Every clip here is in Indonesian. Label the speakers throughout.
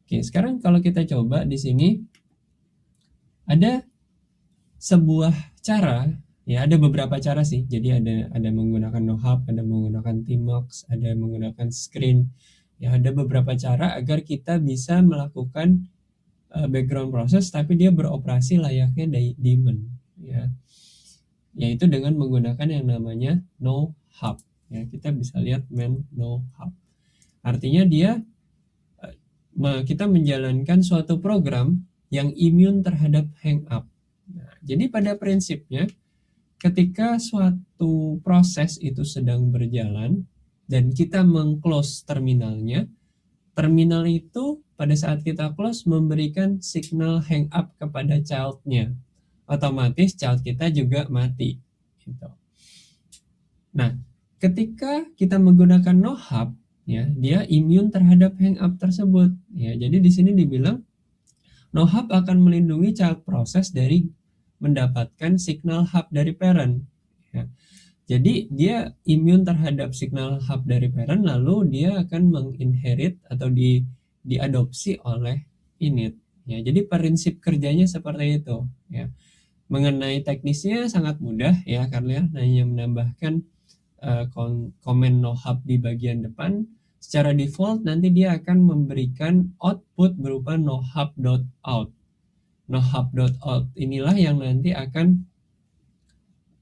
Speaker 1: Oke, sekarang kalau kita coba di sini ada sebuah cara, ya ada beberapa cara sih. Jadi ada menggunakan NoHub, ada menggunakan Tmux, ada menggunakan Screen. Ya ada beberapa cara agar kita bisa melakukan background process tapi dia beroperasi layaknya daemon, ya. Yaitu dengan menggunakan yang namanya NoHub. Ya, kita bisa lihat main NoHub. Artinya dia kita menjalankan suatu program yang imun terhadap hangup. Nah, jadi pada prinsipnya ketika suatu proses itu sedang berjalan dan kita mengclose terminalnya, terminal itu pada saat kita close memberikan signal hang up kepada child-nya. Otomatis child kita juga mati. Gitu. Nah, ketika kita menggunakan NoHub, ya, dia imun terhadap hang up tersebut. Ya, jadi di sini dibilang NoHub akan melindungi child process dari mendapatkan signal hub dari parent. Ya. Jadi dia imun terhadap signal hub dari parent, lalu dia akan menginherit atau diadopsi oleh init. Ya, jadi prinsip kerjanya seperti itu. Ya. Mengenai teknisnya sangat mudah ya, karena hanya menambahkan komen nohub di bagian depan. Secara default nanti dia akan memberikan output berupa nohub.out. Nohub.out inilah yang nanti akan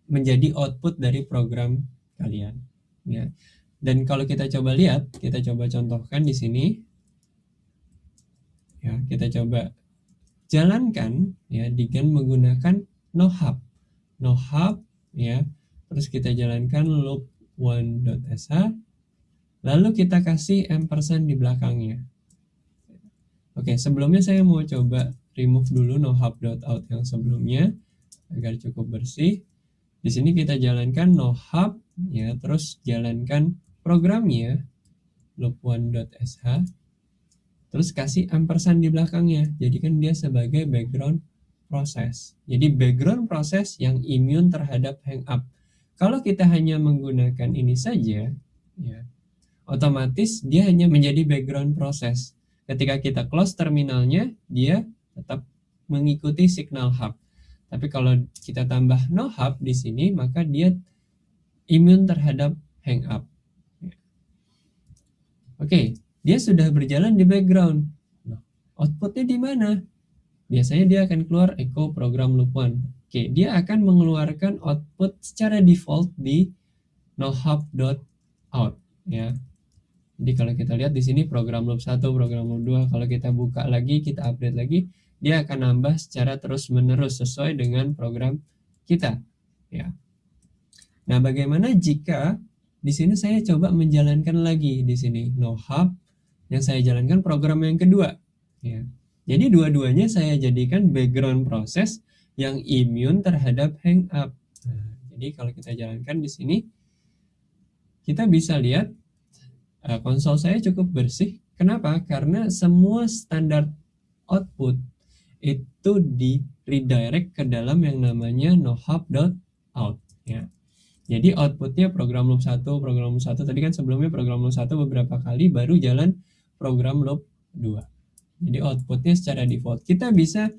Speaker 1: menjadi output dari program kalian, ya. Dan kalau kita coba lihat, kita coba contohkan di sini, ya, kita coba jalankan ya dengan menggunakan nohub, ya. Terus kita jalankan loop one.sh, lalu kita kasih ampersand di belakangnya. Oke, sebelumnya saya mau coba remove dulu nohub.out yang sebelumnya agar cukup bersih. Di sini kita jalankan nohub, ya, terus jalankan programnya loop one.sh, terus kasih ampersand di belakangnya. Jadikan dia sebagai background proses. Jadi background proses yang imun terhadap hangup. Kalau kita hanya menggunakan ini saja, ya, otomatis dia hanya menjadi background proses. Ketika kita close terminalnya, dia tetap mengikuti signal hub. Tapi kalau kita tambah no hub di sini, maka dia imun terhadap hangup. Oke, dia sudah berjalan di background. Nah, outputnya di mana? Biasanya dia akan keluar echo program loop one. Oke, dia akan mengeluarkan output secara default di nohub.out, ya. Jadi kalau kita lihat di sini program loop 1, program loop 2, kalau kita buka lagi, kita update lagi, dia akan nambah secara terus-menerus sesuai dengan program kita, ya. Nah, bagaimana jika di sini saya coba menjalankan lagi di sini nohub yang saya jalankan program yang kedua, ya. Jadi dua-duanya saya jadikan background proses yang imun terhadap hangup. Nah, jadi kalau kita jalankan di sini, kita bisa lihat konsol saya cukup bersih. Kenapa? Karena semua standar output itu di redirect ke dalam yang namanya nohub.out, ya. Jadi outputnya program loop 1, program loop 1 tadi kan sebelumnya program loop 1 beberapa kali baru jalan program loop 2. Jadi outputnya secara default. Kita bisa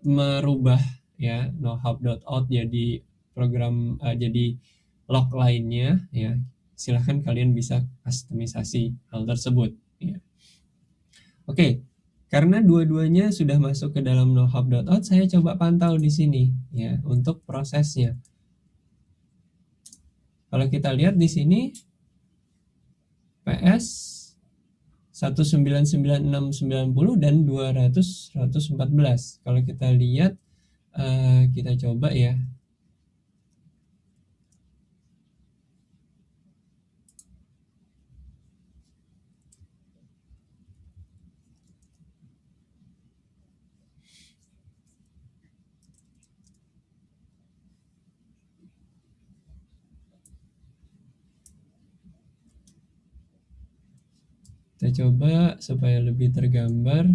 Speaker 1: merubah ya nohub.out jadi program jadi log lainnya, ya. Silahkan kalian bisa customisasi hal tersebut, ya. Oke, karena dua-duanya sudah masuk ke dalam nohub.out, saya coba pantau di sini ya untuk prosesnya. Kalau kita lihat di sini PS 199.690 dan 200.114. Kalau kita lihat kita coba ya. Kita coba supaya lebih tergambar.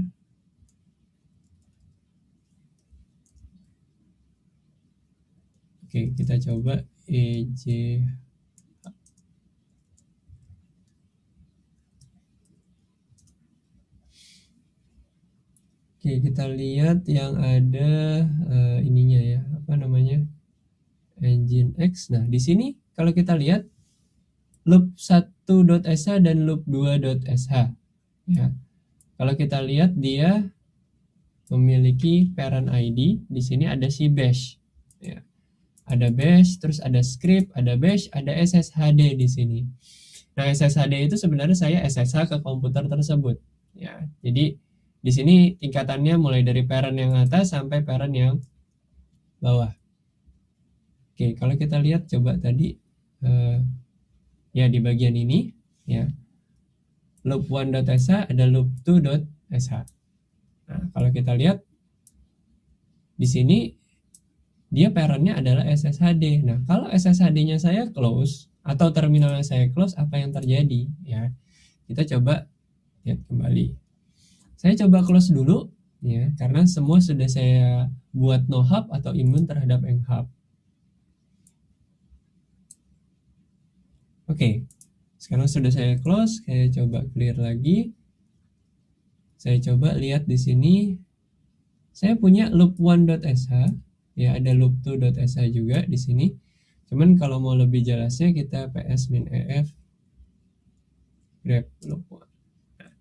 Speaker 1: Oke, kita coba EJ. Oke, kita lihat yang ada ininya ya, apa namanya? Nginx. Nah, di sini kalau kita lihat loop 1.sh dan loop 2.sh ya. Kalau kita lihat dia memiliki parent ID, di sini ada si bash ya. Ada bash, terus ada script, ada bash, ada sshd di sini. Nah, sshd itu sebenarnya saya SSH ke komputer tersebut ya. Jadi di sini tingkatannya mulai dari parent yang atas sampai parent yang bawah. Oke, kalau kita lihat coba tadi ya di bagian ini ya. Loop 1.sh ada loop 2.sh. Nah, kalau kita lihat di sini dia parentnya adalah SSHD. Nah, kalau SSHD-nya saya close atau terminalnya saya close, apa yang terjadi ya? Kita coba lihat kembali. Saya coba close dulu ya, karena semua sudah saya buat no hub atau imun terhadap NHub. Oke, sekarang sudah saya close, saya coba clear lagi. Saya coba lihat di sini, saya punya loop 1.sh, ya ada loop 2.sh juga di sini. Cuman kalau mau lebih jelasnya kita ps-ef grep loop 1. Nah,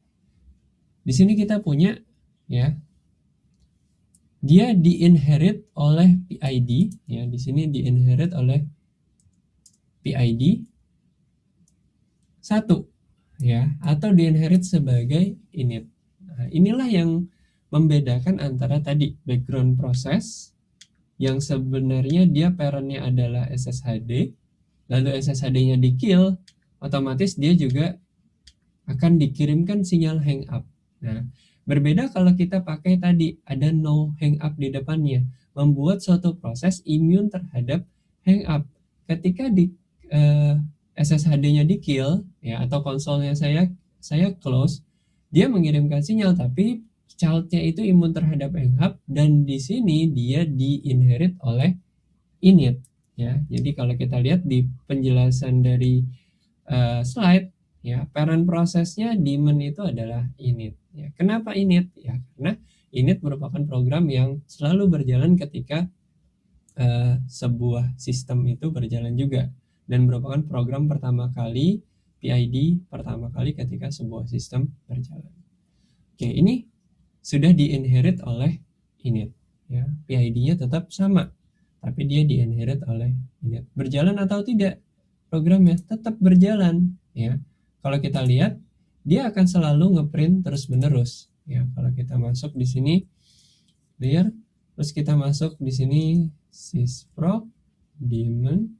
Speaker 1: di sini kita punya ya, dia diinherit oleh PID ya, di sini diinherit oleh PID 1 ya, atau diinherit sebagai init. Nah, inilah yang membedakan antara tadi background proses yang sebenarnya dia parentnya adalah SSHD, lalu SSHD-nya di kill, otomatis dia juga akan dikirimkan sinyal hang up. Nah, berbeda kalau kita pakai tadi ada no hang up di depannya, membuat suatu proses imun terhadap hang up. Ketika di SSHD-nya di kill ya, atau konsolnya saya close, dia mengirimkan sinyal tapi child-nya itu imun terhadap hang up, dan di sini dia diinherit oleh init ya. Jadi kalau kita lihat di penjelasan dari slide ya, parent prosesnya daemon itu adalah init ya. Kenapa init ya? Karena init merupakan program yang selalu berjalan ketika sebuah sistem itu berjalan juga, dan merupakan program pertama kali PID pertama kali ketika sebuah sistem berjalan. Oke, ini sudah diinherit oleh init ya. PID-nya tetap sama, tapi dia diinherit oleh init. Berjalan atau tidak programnya? Tetap berjalan ya. Kalau kita lihat, dia akan selalu ngeprint terus menerus ya. Kalau kita masuk di sini clear, terus kita masuk di sini sysproc daemon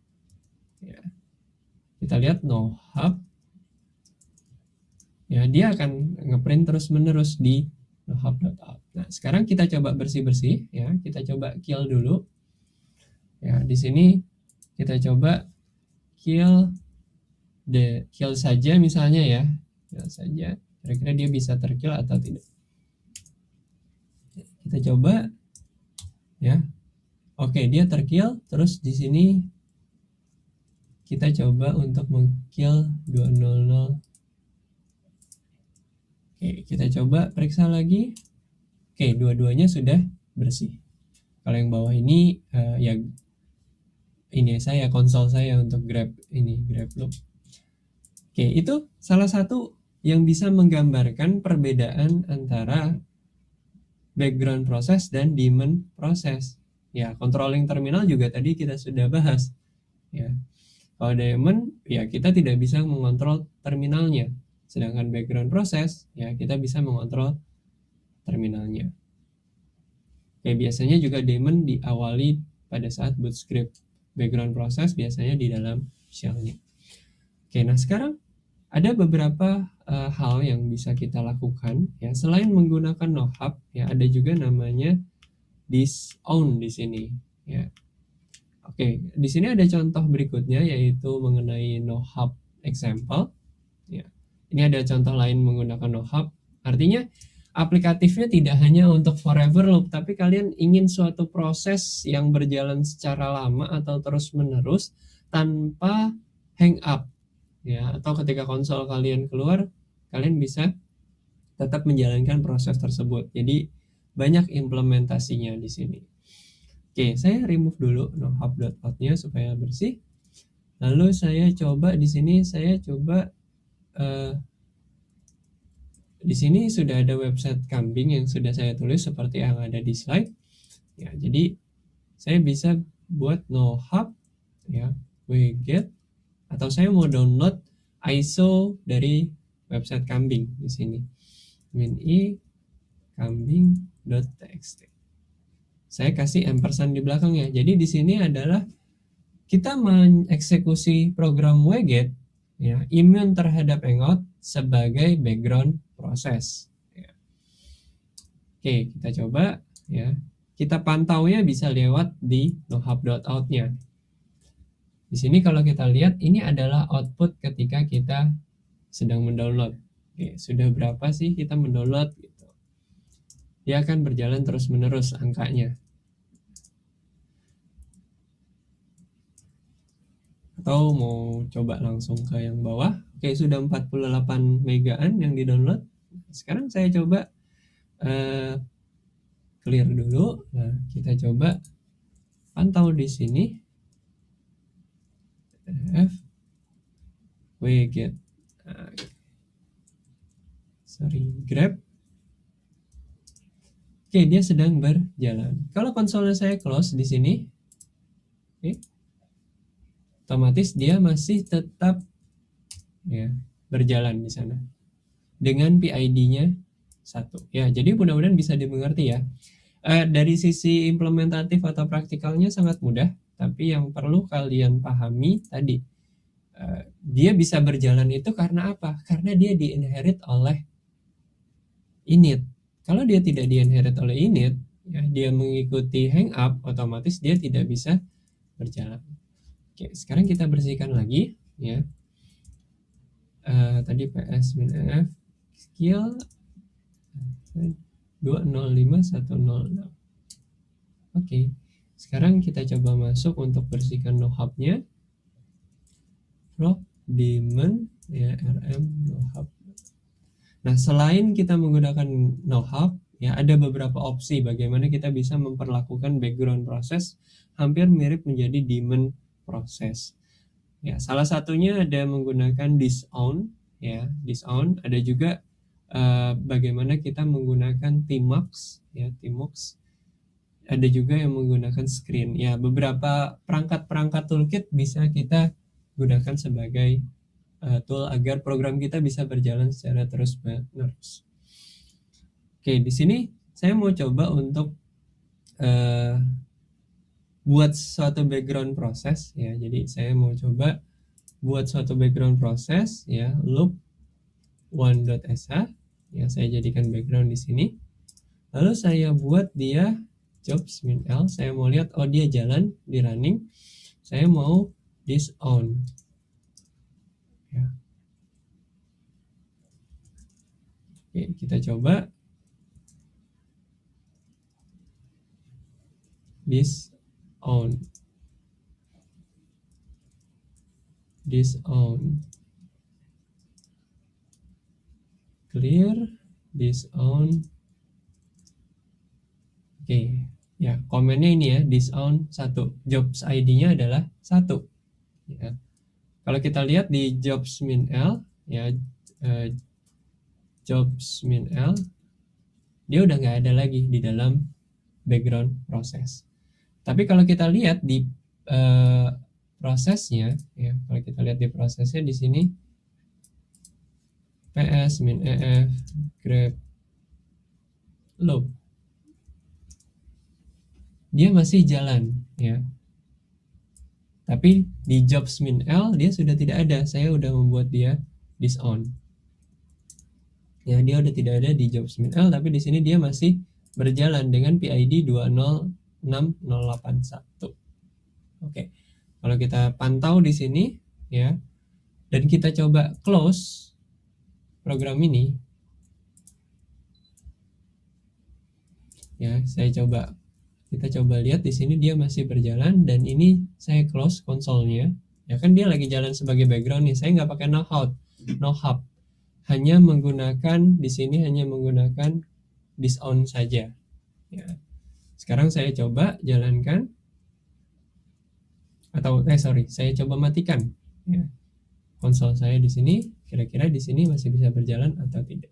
Speaker 1: ya. Kita lihat no hub ya, dia akan ngeprint terus menerus di no hub.out. Nah, sekarang kita coba bersih-bersih ya. Kita coba kill dulu. Ya, di sini kita coba kill saja misalnya ya. Kill saja. Kira-kira dia bisa terkill atau tidak. Kita coba ya. Oke, dia terkill. Terus di sini kita coba untuk mengkill 200. Oke, kita coba periksa lagi. Oke, dua-duanya sudah bersih. Kalau yang bawah ini ya ini saya konsol saya untuk grab loop. Oke, itu salah satu yang bisa menggambarkan perbedaan antara background proses dan daemon proses. Ya, controlling terminal juga tadi kita sudah bahas. Ya. Kalau daemon ya kita tidak bisa mengontrol terminalnya. Sedangkan background proses ya kita bisa mengontrol terminalnya. Kayak biasanya juga daemon diawali pada saat boot script. Background proses biasanya di dalam shell-nya. Oke, nah sekarang ada beberapa hal yang bisa kita lakukan ya, selain menggunakan no hub ya, ada juga namanya disown di sini ya. Oke, di sini ada contoh berikutnya yaitu mengenai no hub example ya. Ini ada contoh lain menggunakan no hub. Artinya aplikatifnya tidak hanya untuk forever loop, tapi kalian ingin suatu proses yang berjalan secara lama atau terus menerus tanpa hang up ya, atau ketika konsol kalian keluar, kalian bisa tetap menjalankan proses tersebut. Jadi banyak implementasinya di sini. Oke, saya remove dulu nohub.out-nya supaya bersih. Lalu saya coba di sini, di sini sudah ada website kambing yang sudah saya tulis seperti yang ada di slide. Ya, jadi saya bisa buat nohub ya, wget, atau saya mau download ISO dari website kambing di sini. win-i kambing.txt. Saya kasih ampersand di belakangnya. Jadi di sini adalah kita mengeksekusi program wget ya, immune terhadap Hangout sebagai background proses. Ya. Oke, kita coba ya. Kita pantaunya bisa lewat di nohub.out-nya. Di sini kalau kita lihat ini adalah output ketika kita sedang mendownload. Oke, sudah berapa sih kita mendownload gitu. Dia akan berjalan terus-menerus angkanya. Atau mau coba langsung ke yang bawah. Oke, sudah 48 megaan yang di-download. Sekarang saya coba clear dulu. Nah, kita coba pantau di sini. wget. Nah, grab. Oke, dia sedang berjalan. Kalau konsolnya saya close di sini, oke, otomatis dia masih tetap ya berjalan di sana dengan PID-nya 1. Ya, jadi mudah-mudahan bisa dimengerti ya. Dari sisi implementatif atau praktikalnya sangat mudah, tapi yang perlu kalian pahami tadi, dia bisa berjalan itu karena apa? Karena dia di-inherit oleh init. Kalau dia tidak di-inherit oleh init, ya, dia mengikuti hangup, otomatis dia tidak bisa berjalan. Oke, sekarang kita bersihkan lagi ya. Tadi ps-f skill 205106. Oke, sekarang kita coba masuk untuk bersihkan nohub-nya. Proc daemon ya, rm nohub. Nah, selain kita menggunakan nohub, ya ada beberapa opsi bagaimana kita bisa memperlakukan background proses hampir mirip menjadi daemon proses. Ya, salah satunya ada menggunakan disown, ya, disown. Ada juga bagaimana kita menggunakan tmux, ya, tmux. Ada juga yang menggunakan screen. Ya, beberapa perangkat-perangkat toolkit bisa kita gunakan sebagai tool agar program kita bisa berjalan secara terus-menerus. Oke, di sini saya mau coba untuk buat suatu background proses ya. Jadi saya mau coba buat suatu background proses ya, loop one.sh ya, saya jadikan background di sini. Lalu saya buat dia jobs min-l. Saya mau lihat oh dia jalan di running. Saya mau disown. Ya. Oke, kita coba disown. Clear, disown. Oke, ya komennya ini ya, disown 1. Jobs ID-nya adalah 1. Ya. Kalau kita lihat di jobs min-l ya, jobs min-l dia udah nggak ada lagi di dalam background proses. Tapi kalau kita lihat di prosesnya ya, kalau kita lihat di prosesnya di sini ps min-ef grep loop, dia masih jalan ya. Tapi di jobs min-l dia sudah tidak ada. Saya udah membuat dia disown. Ya, dia udah tidak ada di jobs min-l, tapi di sini dia masih berjalan dengan PID 206081. Oke. Kalau kita pantau di sini ya, dan kita coba close program ini. Ya, kita coba lihat di sini dia masih berjalan, dan ini saya close konsolnya. Ya kan dia lagi jalan sebagai background nih. Saya nggak pakai nohub. Hanya menggunakan di sini hanya menggunakan disown saja. Ya. Sekarang saya coba jalankan atau saya coba matikan ya, konsol saya di sini. Kira-kira di sini masih bisa berjalan atau tidak?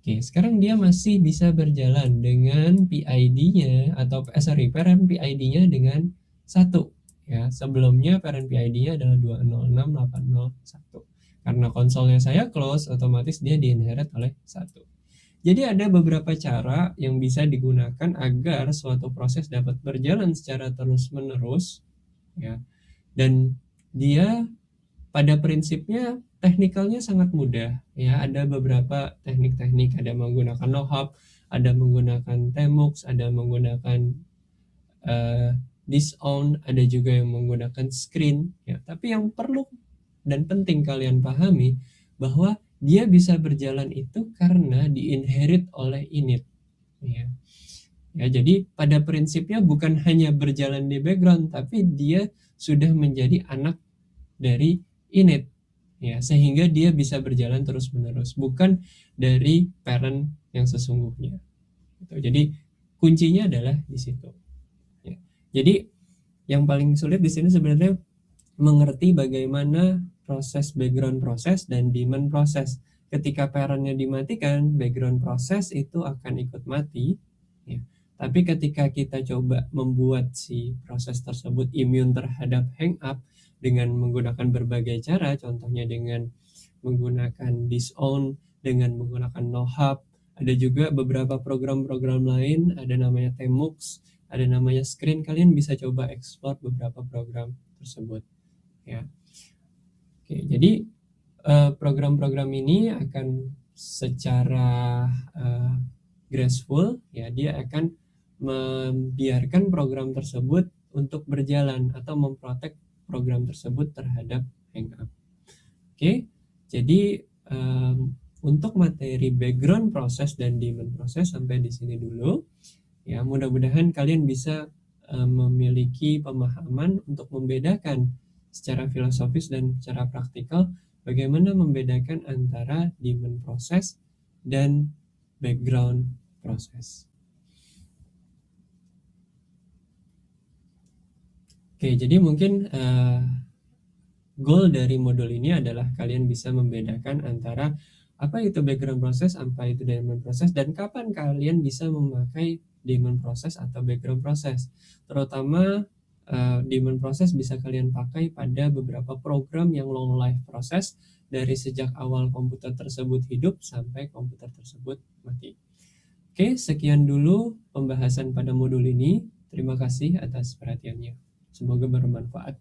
Speaker 1: Oke, sekarang dia masih bisa berjalan dengan PID-nya atau parent PID-nya dengan 1 ya. Sebelumnya parent PID-nya adalah 206.801. Karena konsolnya saya close, otomatis dia di-inherit oleh 1. Jadi ada beberapa cara yang bisa digunakan agar suatu proses dapat berjalan secara terus-menerus ya. Dan dia pada prinsipnya teknikalnya sangat mudah ya. Ada beberapa teknik-teknik, ada menggunakan no-hop, ada menggunakan tmux, ada menggunakan disown, ada juga yang menggunakan screen ya. Tapi yang perlu dan penting kalian pahami bahwa dia bisa berjalan itu karena diinherit oleh init ya. Ya, jadi pada prinsipnya bukan hanya berjalan di background, tapi dia sudah menjadi anak dari init ya, sehingga dia bisa berjalan terus-menerus, bukan dari parent yang sesungguhnya. Gitu. Jadi kuncinya adalah di situ. Ya. Jadi yang paling sulit di sini sebenarnya mengerti bagaimana proses background proses dan daemon proses. Ketika parentnya dimatikan, background proses itu akan ikut mati. Ya. Tapi ketika kita coba membuat si proses tersebut immune terhadap hang up dengan menggunakan berbagai cara, contohnya dengan menggunakan disown, dengan menggunakan no-hub, ada juga beberapa program-program lain, ada namanya tmux, ada namanya screen. Kalian bisa coba explore beberapa program tersebut ya. Oke, jadi program-program ini akan secara graceful ya, dia akan membiarkan program tersebut untuk berjalan atau memprotek program tersebut terhadap hang up. Oke, jadi untuk materi background proses dan daemon proses sampai di sini dulu ya. Mudah-mudahan kalian bisa memiliki pemahaman untuk membedakan secara filosofis dan secara praktikal bagaimana membedakan antara daemon proses dan background proses. Oke, jadi mungkin goal dari modul ini adalah kalian bisa membedakan antara apa itu background proses, apa itu daemon proses, dan kapan kalian bisa memakai daemon proses atau background proses. Terutama daemon proses bisa kalian pakai pada beberapa program yang long life proses dari sejak awal komputer tersebut hidup sampai komputer tersebut mati. Oke, sekian dulu pembahasan pada modul ini. Terima kasih atas perhatiannya. Semoga bermanfaat.